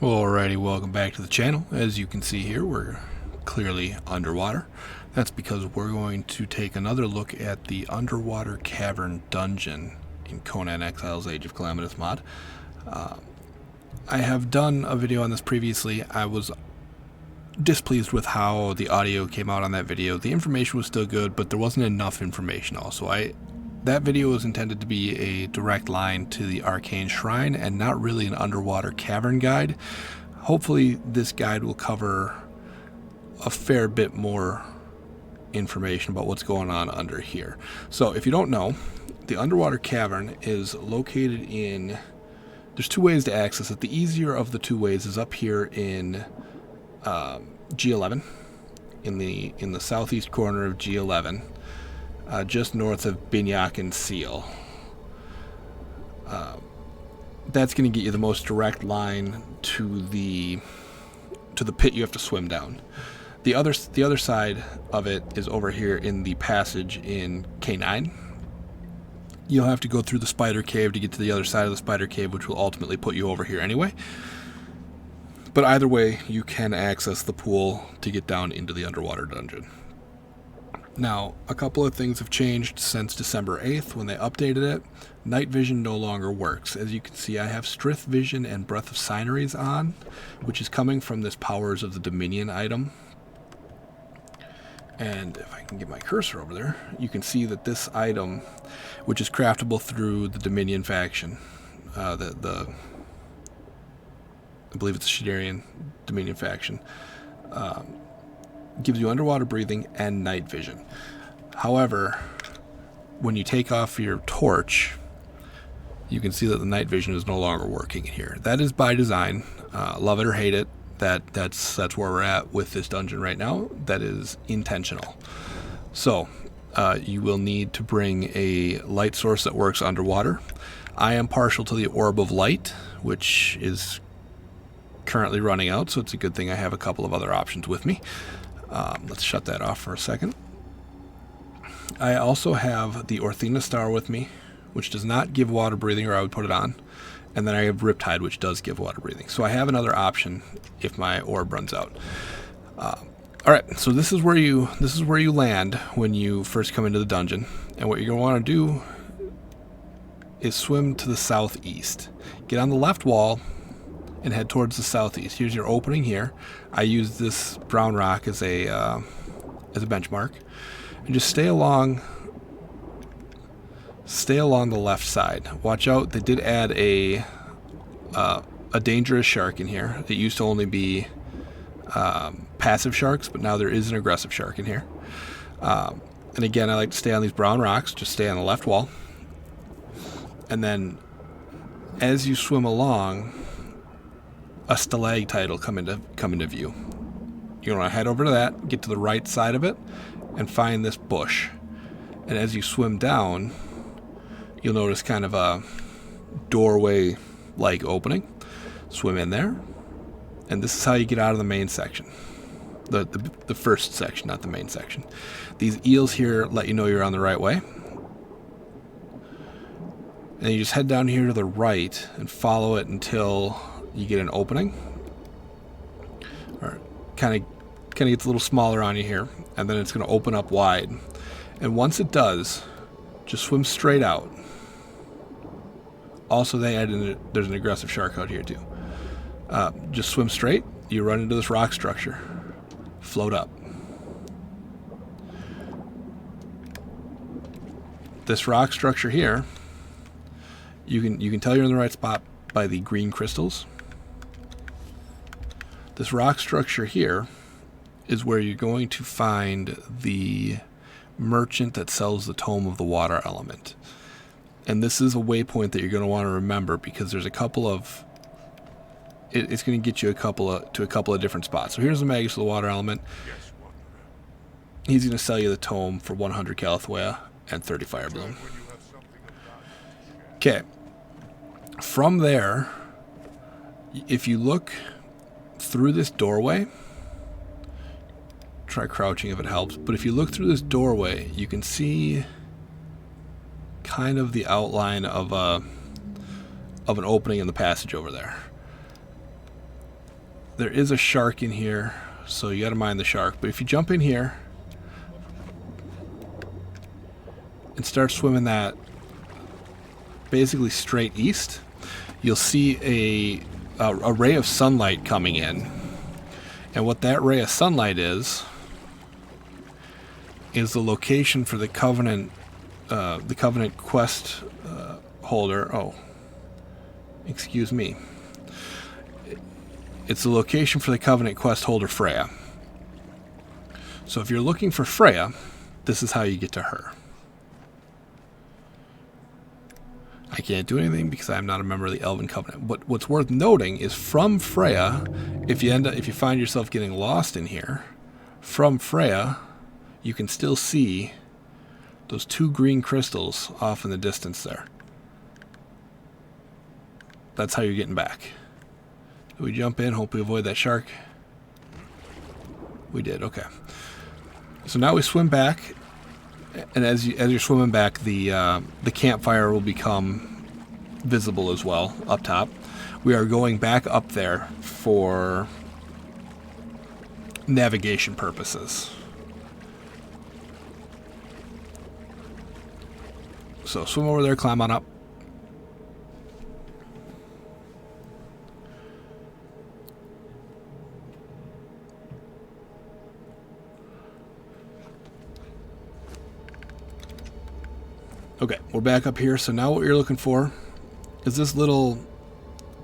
Alrighty, welcome back to the channel. As you can see here, we're clearly underwater. That's because we're going to take another look at the Underwater Cavern dungeon in Conan Exiles Age of Calamitous mod. I have done a video on this previously. I was displeased with how the audio came out on that video. The information was still good, but there wasn't enough information also. That video was intended to be a direct line to the Arcane Shrine and not really an Underwater Cavern guide. Hopefully this guide will cover a fair bit more information about what's going on under here. So if you don't know, the Underwater Cavern is located in... There's two ways to access it. The easier of the two ways is up here in G11, in the southeast corner of G11. Just north of Binyak and Seal. That's going to get you the most direct line to the pit you have to swim down. The other side of it is over here in the passage in K9. You'll have to go through the spider cave to get to the other side of the spider cave, which will ultimately put you over here anyway. But either way, you can access the pool to get down into the underwater dungeon. Now, a couple of things have changed since December 8th when they updated it. Night vision no longer works. As you can see, I have Strith Vision and Breath of Signaries on, which is coming from this Powers of the Dominion item. And if I can get my cursor over there, you can see that this item, which is craftable through the Dominion faction, I believe it's the Shadarian Dominion faction, gives you underwater breathing and night vision. However, when you take off your torch, you can see that the night vision is no longer working here. That is by design. Love it or hate it, that's where we're at with this dungeon right now. That is intentional. So you will need to bring a light source that works underwater. I am partial to the Orb of Light, which is currently running out, so it's a good thing I have a couple of other options with me. Let's shut that off for a second. I also have the Orthena Star with me, which does not give water breathing, or I would put it on. And then I have Riptide, which does give water breathing. So I have another option if my orb runs out. Alright, so this is where you land when you first come into the dungeon. And what you're going to want to do is swim to the southeast. Get on the left wall and head towards the southeast. Here's your opening here. I use this brown rock as a benchmark, and just stay along the left side. Watch out, they did add a dangerous shark in here. It used to only be passive sharks, but now there is an aggressive shark in here. And again, I like to stay on these brown rocks. Just stay on the left wall, and then as you swim along, a stalactite will come into view. You're going to head over to that, get to the right side of it, and find this bush. And as you swim down, you'll notice kind of a doorway-like opening. Swim in there, and this is how you get out of the main section. The first section, not the main section. These eels here let you know you're on the right way. And you just head down here to the right and follow it until you get an opening. Or kind of gets a little smaller on you here, and then it's going to open up wide. And once it does, just swim straight out. Also, they add in there's an aggressive shark out here too. Just swim straight. You run into this rock structure. Float up. This rock structure here, you can tell you're in the right spot by the green crystals. This rock structure here is where you're going to find the merchant that sells the Tome of the Water Element. And this is a waypoint that you're going to want to remember, because there's a couple of... It's going to get you to a couple of different spots. So here's the Magus of the Water Element. He's going to sell you the Tome for 100 Calathwea and 30 Fire Bloom. Okay. From there, if you look through this doorway, try crouching if it helps, but if you look through this doorway, you can see kind of the outline of an opening in the passage over there. there is a shark in here, so you got to mind the shark. But if you jump in here and start swimming that basically straight east, you'll see a ray of sunlight coming in. And what that ray of sunlight is the location for the Covenant quest holder. Oh, excuse me. It's the location for the Covenant quest holder Freya. So if you're looking for Freya, this is how you get to her. I can't do anything because I'm not a member of the Elven Covenant. But what's worth noting is from Freya, if you find yourself getting lost in here, from Freya, you can still see those 2 green crystals off in the distance there. That's how you're getting back. We jump in, hope we avoid that shark. We did, okay. So now we swim back, and as you're swimming back, the campfire will become visible as well up top. We are going back up there for navigation purposes. So swim over there, climb on up. Okay, we're back up here. So now what you're looking for is this little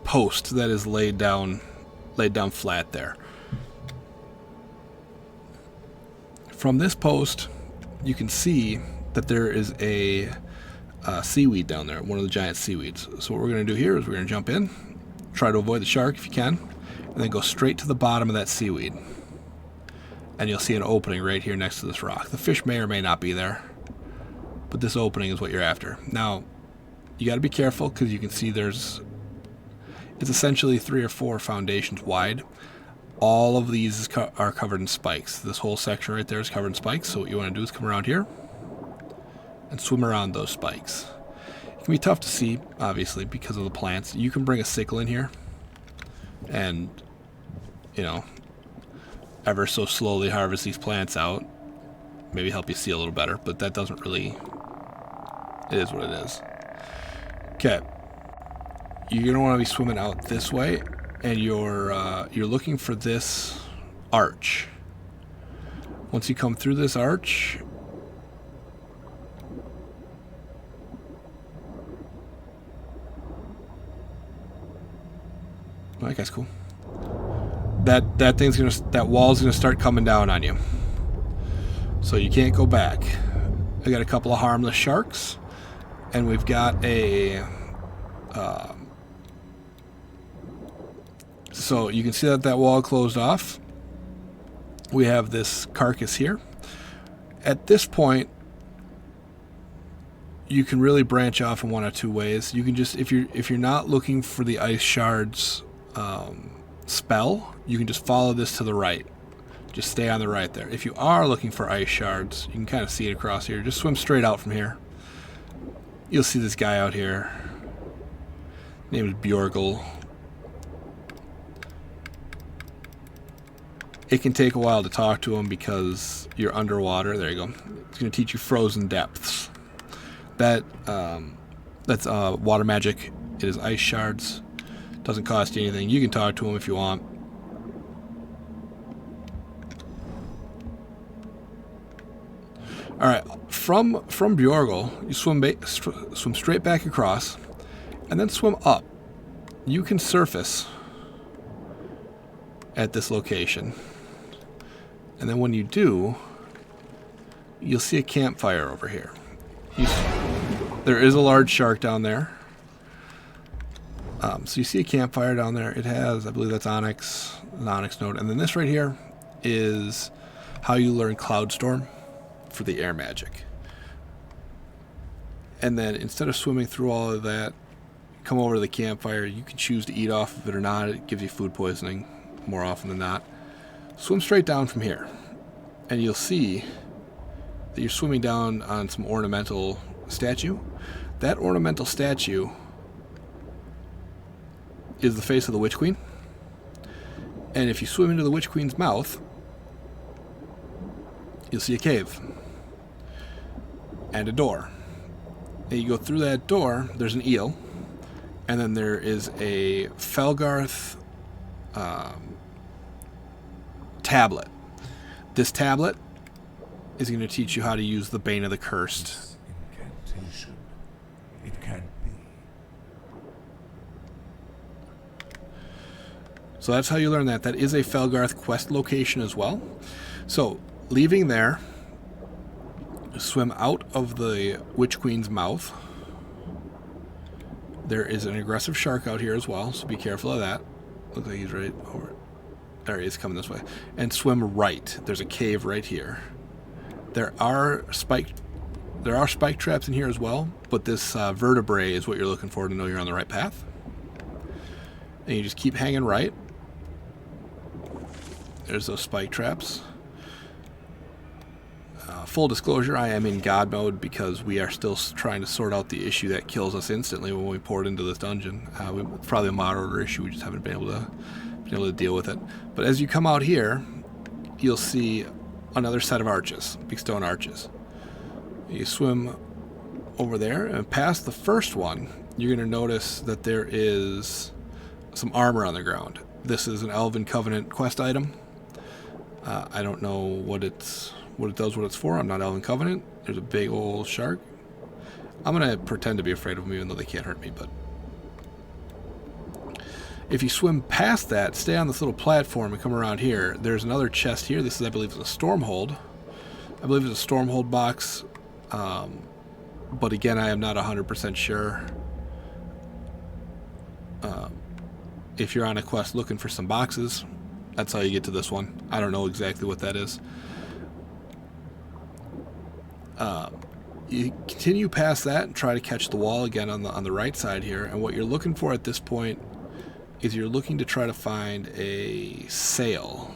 post that is laid down flat there. From this post, you can see that there is a seaweed down there, one of the giant seaweeds. So what we're going to do here is we're going to jump in, try to avoid the shark if you can, and then go straight to the bottom of that seaweed. And you'll see an opening right here next to this rock. The fish may or may not be there, but this opening is what you're after. Now, you got to be careful because you can see it's essentially 3 or 4 foundations wide. All of these are covered in spikes. This whole section right there is covered in spikes. So what you want to do is come around here and swim around those spikes. It can be tough to see, obviously, because of the plants. You can bring a sickle in here and, ever so slowly harvest these plants out. Maybe help you see a little better, but that doesn't really... It is what it is. Okay. You're going to want to be swimming out this way, and you're looking for this arch. Once you come through this arch... Oh, that guy's cool. That wall's gonna start coming down on you. So you can't go back. I got a couple of harmless sharks, and we've got a so you can see that wall closed off. We have this carcass here. At this point, you can really branch off in one of 2 ways. You can just, if you're not looking for the ice shards spell, you can just follow this to the right. Just stay on the right there. If you are looking for ice shards, you can kind of see it across here. Just swim straight out from here. You'll see this guy out here. Name is Bjorgl. It can take a while to talk to him because you're underwater. There you go. It's going to teach you frozen depths. That's water magic. It is ice shards. Doesn't cost you anything. You can talk to him if you want. All right, from Bjorgl, you swim straight back across, and then swim up. You can surface at this location, and then when you do, you'll see a campfire over here. There is a large shark down there. So you see a campfire down there. It has, I believe that's onyx, an onyx node, and then this right here is how you learn Cloudstorm for the air magic. And then instead of swimming through all of that, come over to the campfire. You can choose to eat off of it or not. It gives you food poisoning more often than not. Swim straight down from here, and you'll see that you're swimming down on some ornamental statue. That ornamental statue is the face of the Witch Queen. And if you swim into the Witch Queen's mouth, you'll see a cave and a door. And you go through that door, there's an eel, and then there is a Felgarth tablet. This tablet is going to teach you how to use the Bane of the Cursed. Incantation. It can't be. So that's how you learn that. That is a Felgarth quest location as well. So leaving there, swim out of the Witch Queen's mouth. There is an aggressive shark out here as well, so be careful of that. Looks like he's right over. There he is, coming this way. And swim right. There's a cave right here. There are spike traps in here as well, but this vertebrae is what you're looking for to know you're on the right path. And you just keep hanging right. There's those spike traps. Full disclosure, I am in God mode because we are still trying to sort out the issue that kills us instantly when we pour it into this dungeon. It's probably a mod order issue. We just haven't been able to deal with it. But as you come out here, you'll see another set of arches, big stone arches. You swim over there, and past the first one, you're going to notice that there is some armor on the ground. This is an Elven Covenant quest item. I don't know what it does, what it's for. I'm not Elven Covenant. There's a big old shark. I'm going to pretend to be afraid of them even though they can't hurt me, but if you swim past that, stay on this little platform and come around here, there's another chest here. This is, I believe, is a Stormhold. I believe it's a Stormhold box, but again, I am not 100% sure. If you're on a quest looking for some boxes, that's how you get to this one. I don't know exactly what that is. You continue past that and try to catch the wall again on the right side here, and what you're looking for at this point is you're looking to try to find a sail.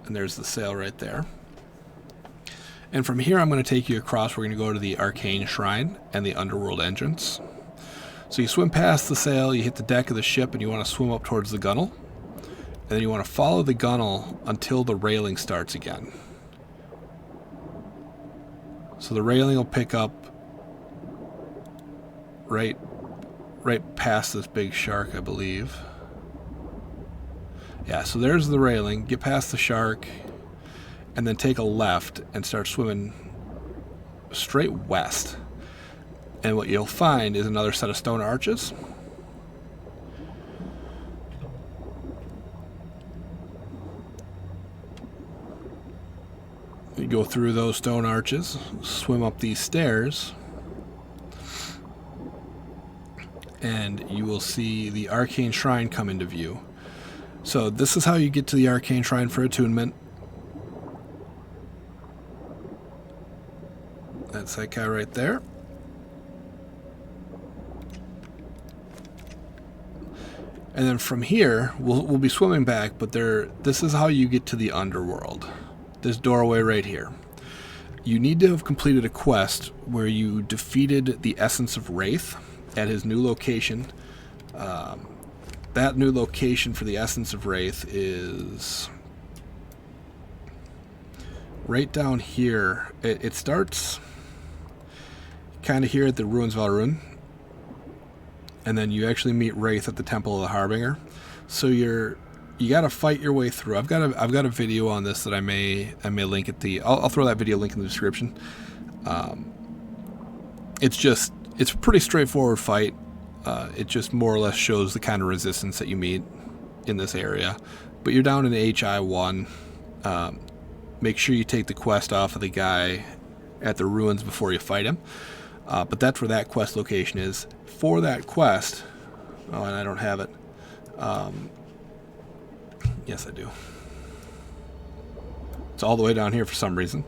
And there's the sail right there. And from here I'm going to take you across. We're going to go to the Arcane Shrine and the Underworld entrance. So you swim past the sail, you hit the deck of the ship, and you want to swim up towards the gunnel. And then you want to follow the gunnel until the railing starts again. So the railing will pick up right past this big shark, I believe. Yeah, so there's the railing. Get past the shark, and then take a left and start swimming straight west. And what you'll find is another set of stone arches. You go through those stone arches, swim up these stairs, and you will see the Arcane Shrine come into view. So this is how you get to the Arcane Shrine for attunement. That's that guy right there. And then from here, we'll be swimming back, but this is how you get to the Underworld. This doorway right here. You need to have completed a quest where you defeated the Essence of Wraith at his new location. That new location for the Essence of Wraith is right down here. It starts kind of here at the Ruins of Alrune, and then you actually meet Wraith at the Temple of the Harbinger. So you got to fight your way through. I've got a video on this that I may link at the. I'll throw that video link in the description. It's a pretty straightforward fight. It just more or less shows the kind of resistance that you meet in this area. But you're down in HI1. Make sure you take the quest off of the guy at the ruins before you fight him. But that's where that quest location is. For that quest, oh, and I don't have it. Yes, I do. It's all the way down here for some reason.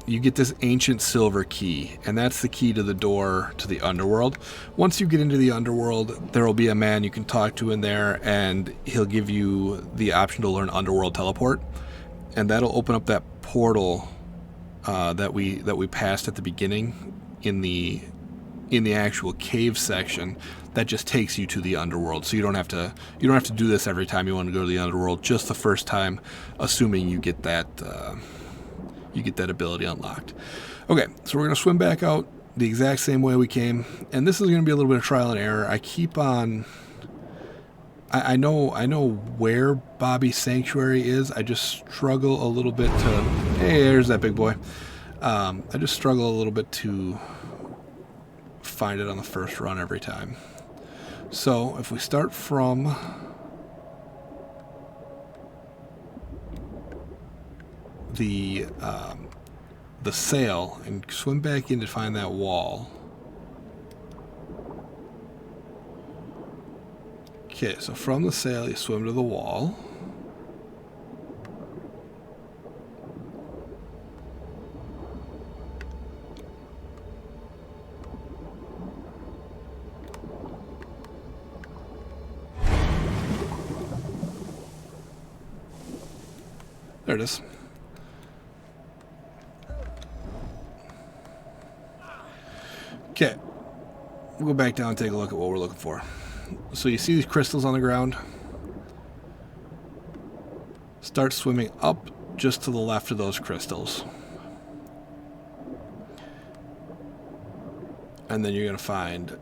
You get this ancient silver key, and that's the key to the door to the Underworld. Once you get into the Underworld, there will be a man you can talk to in there, and he'll give you the option to learn Underworld Teleport, and that'll open up that portal that we passed at the beginning in the in the actual cave section that just takes you to the Underworld. So you don't have to do this every time you want to go to the Underworld, just the first time, assuming you get that ability unlocked. Okay, so we're going to swim back out the exact same way we came, and this is going to be a little bit of trial and error. I keep on... I know where Bobby's Sanctuary is. I just struggle a little bit to... Hey, there's that big boy. I just struggle a little bit to find it on the first run every time. So if we start from the sail and swim back in to find that wall. Okay, so from the sail you swim to the wall. There it is. Okay, we'll go back down and take a look at what we're looking for. So you see these crystals on the ground? Start swimming up just to the left of those crystals. And then you're going to find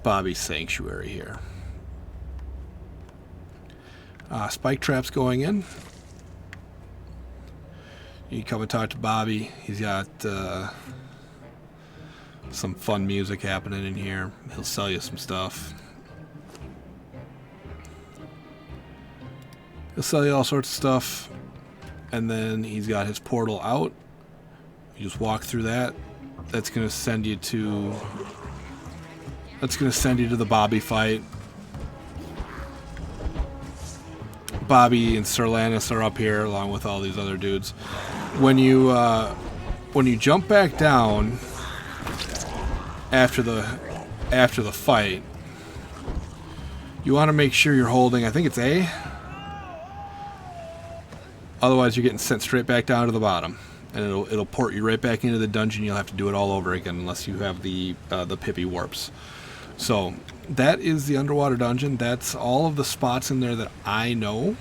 Bobby's Sanctuary here. Spike traps going in. You come and talk to Bobby. He's got some fun music happening in here. He'll sell you some stuff. He'll sell you all sorts of stuff. And then he's got his portal out. You just walk through that. That's going to send you to... the Bobby fight. Bobby and Sir Lannis are up here along with all these other dudes. When you jump back down after the fight, you want to make sure you're holding, I think it's A. Otherwise you're getting sent straight back down to the bottom. And it'll port you right back into the dungeon. You'll have to do it all over again unless you have the Pippi warps. So that is the Underwater Dungeon. That's all of the spots in there that I know.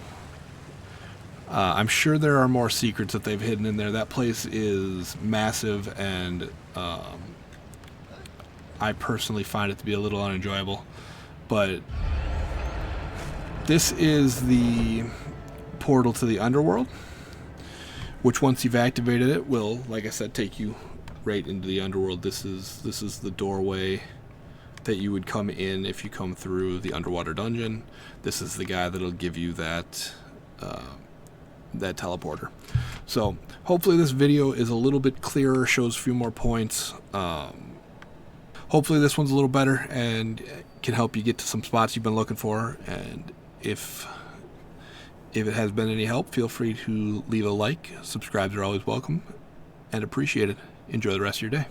I'm sure there are more secrets that they've hidden in there. That place is massive, and I personally find it to be a little unenjoyable. But this is the portal to the Underworld, which once you've activated it will, like I said, take you right into the Underworld. This is the doorway that you would come in if you come through the Underwater Dungeon. This is the guy that'll give you that teleporter. So hopefully this video is a little bit clearer, shows a few more points. Hopefully this one's a little better and can help you get to some spots you've been looking for. And if it has been any help, feel free to leave a like. Subscribes are always welcome and appreciated. Enjoy the rest of your day.